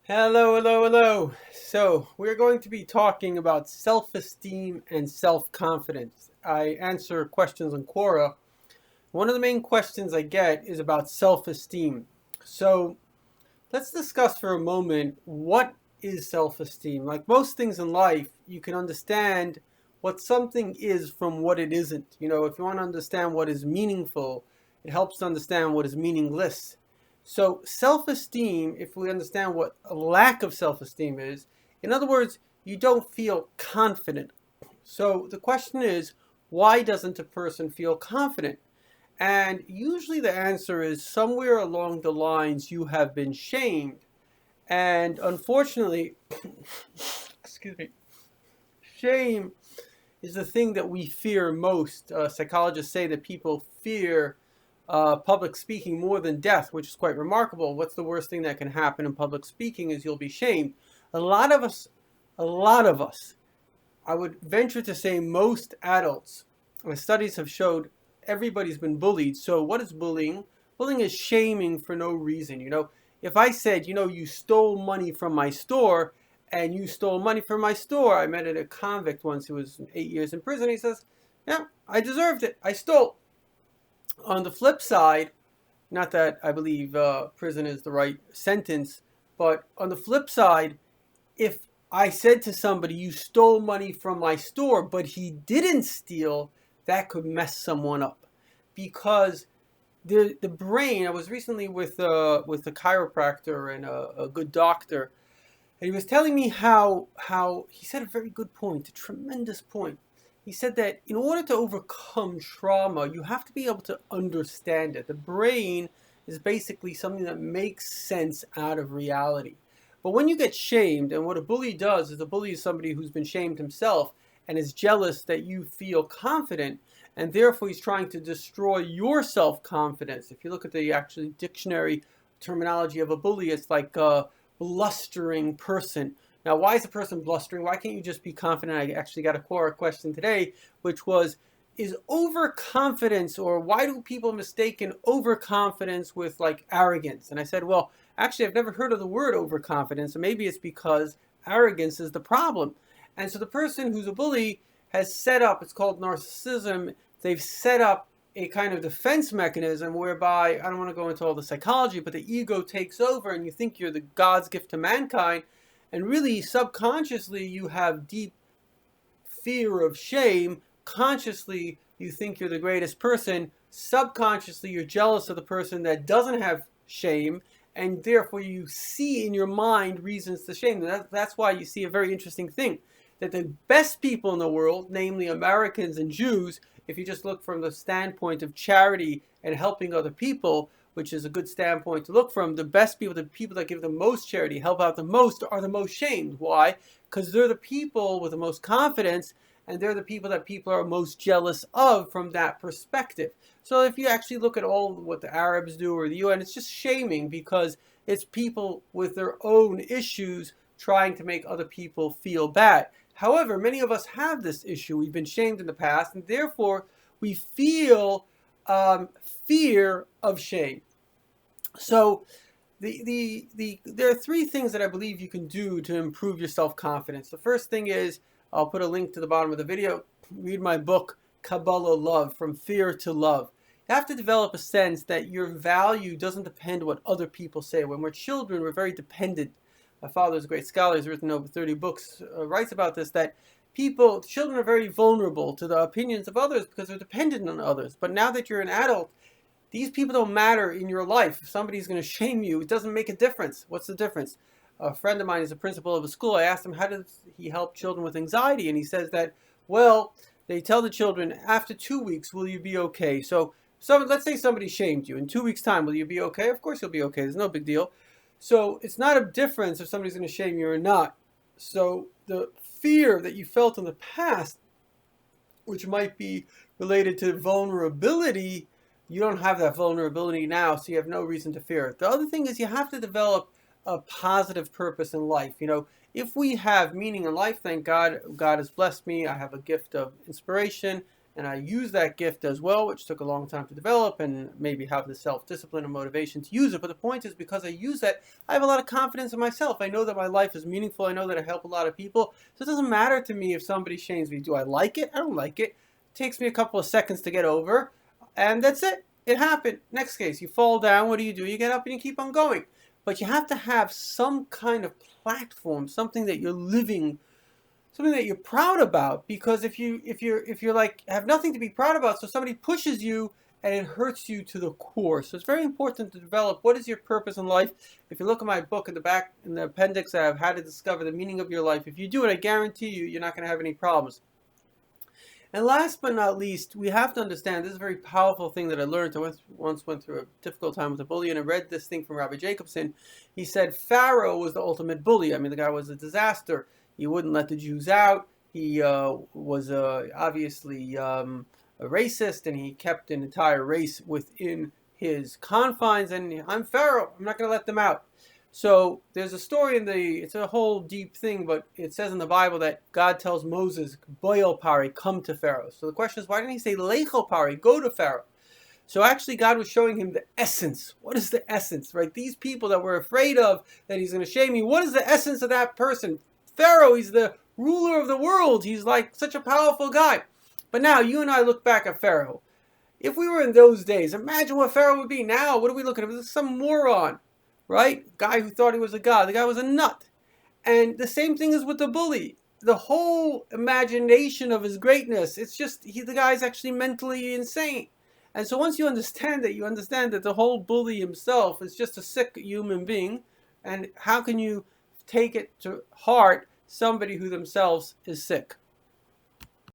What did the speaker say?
Hello, hello, hello. So, we're going to be talking about self-esteem and self-confidence. I answer questions on Quora. One of the main questions I get is about self-esteem. So, let's discuss for a moment what is self-esteem. Like most things in life, you can understand what something is from what it isn't. If you want to understand what is meaningful, it helps to understand what is meaningless. So, self-esteem, if we understand what a lack of self-esteem is, in other words, you don't feel confident. So, the question is, why doesn't a person feel confident? And usually the answer is somewhere along the lines you have been shamed. And unfortunately, excuse me, shame is the thing that we fear most. Psychologists say that people fear public speaking more than death, which is quite remarkable. What's the worst thing that can happen in public speaking is you'll be shamed. A lot of us, a lot of us, I would venture to say most adults, studies have showed everybody's been bullied. So what is bullying? Bullying is shaming for no reason. If I said, you stole money from my store and you stole money from my store, I met a convict once who was 8 years in prison. He says, yeah, I deserved it. I stole. On the flip side, not that I believe prison is the right sentence, but on the flip side, if I said to somebody, you stole money from my store, but he didn't steal, that could mess someone up. Because the brain, I was recently with a chiropractor and a good doctor, and he was telling me how he said a very good point, a tremendous point. He said that in order to overcome trauma, you have to be able to understand it. The brain is basically something that makes sense out of reality. But when you get shamed, and what a bully does is a bully is somebody who's been shamed himself and is jealous that you feel confident, and therefore he's trying to destroy your self-confidence. If you look at the actual dictionary terminology of a bully, it's like blustering person. Now, why is a person blustering? Why can't you just be confident? I actually got a Quora question today, which was, is overconfidence, or why do people mistaken overconfidence with like arrogance? And I said, well, actually, I've never heard of the word overconfidence, and maybe it's because arrogance is the problem. And so the person who's a bully has set up, it's called narcissism, they've set up a kind of defense mechanism whereby, I don't want to go into all the psychology, but the ego takes over and you think you're the God's gift to mankind. And really, subconsciously, you have deep fear of shame. Consciously, you think you're the greatest person. Subconsciously, you're jealous of the person that doesn't have shame. And therefore, you see in your mind reasons to shame. That's why you see a very interesting thing. That the best people in the world, namely Americans and Jews, if you just look from the standpoint of charity and helping other people, which is a good standpoint to look from, the best people, the people that give the most charity, help out the most, are the most shamed. Why? Because they're the people with the most confidence, and they're the people that people are most jealous of from that perspective. So if you actually look at all what the Arabs do or the UN, it's just shaming because it's people with their own issues trying to make other people feel bad. However, many of us have this issue. We've been shamed in the past, and therefore we feel fear of shame. So there are three things that I believe you can do to improve your self-confidence. The first thing is, I'll put a link to the bottom of the video, read my book, Kabbalah-Love, From Fear to Love. You have to develop a sense that your value doesn't depend on what other people say. When we're children, we're very dependent. My father's a great scholar, he's written over 30 books, writes about this, that children are very vulnerable to the opinions of others because they're dependent on others. But now that you're an adult, these people don't matter in your life. If somebody's going to shame you, it doesn't make a difference. What's the difference? A friend of mine is a principal of a school. I asked him, how does he help children with anxiety? And he says that, well, they tell the children, after 2 weeks, will you be okay? So let's say somebody shamed you. In 2 weeks' time, will you be okay? Of course you'll be okay. There's no big deal. So it's not a difference if somebody's going to shame you or not. So the fear that you felt in the past, which might be related to vulnerability, you don't have that vulnerability now, so you have no reason to fear it. The other thing is you have to develop a positive purpose in life. If we have meaning in life, thank God, God has blessed me. I have a gift of inspiration and I use that gift as well, which took a long time to develop, and maybe have the self-discipline and motivation to use it. But the point is, because I use that, I have a lot of confidence in myself. I know that my life is meaningful. I know that I help a lot of people. So it doesn't matter to me if somebody shames me. Do I like it? I don't like it. It takes me a couple of seconds to get over, and that's it. It happened. Next case, you fall down. What do? You get up and you keep on going. But you have to have some kind of platform, something that you're living, something that you're proud about. Because if you're like have nothing to be proud about, so somebody pushes you and it hurts you to the core. So it's very important to develop what is your purpose in life. If you look at my book in the back in the appendix, I have how to discover the meaning of your life. If you do it, I guarantee you're not going to have any problems. And last but not least, we have to understand, this is a very powerful thing that I learned. I once went through a difficult time with a bully, and I read this thing from Rabbi Jacobson. He said Pharaoh was the ultimate bully. I mean, the guy was a disaster. He wouldn't let the Jews out. He was obviously a racist, and he kept an entire race within his confines. And I'm Pharaoh. I'm not going to let them out. So there's a story it's a whole deep thing, but it says in the Bible that God tells Moses, Boil Pari, come to Pharaoh. So the question is, why didn't he say Lecho Pari, go to Pharaoh? So actually God was showing him the essence. What is the essence, right? These people that we're afraid of, that he's going to shame you, what is the essence of that person? Pharaoh, he's the ruler of the world. He's like such a powerful guy. But now you and I look back at Pharaoh. If we were in those days, imagine what Pharaoh would be now. What are we looking at? Some moron. Right? Guy who thought he was a god. The guy was a nut. And the same thing is with the bully. The whole imagination of his greatness, it's just, the guy's actually mentally insane. And so once you understand that the whole bully himself is just a sick human being. And how can you take it to heart somebody who themselves is sick?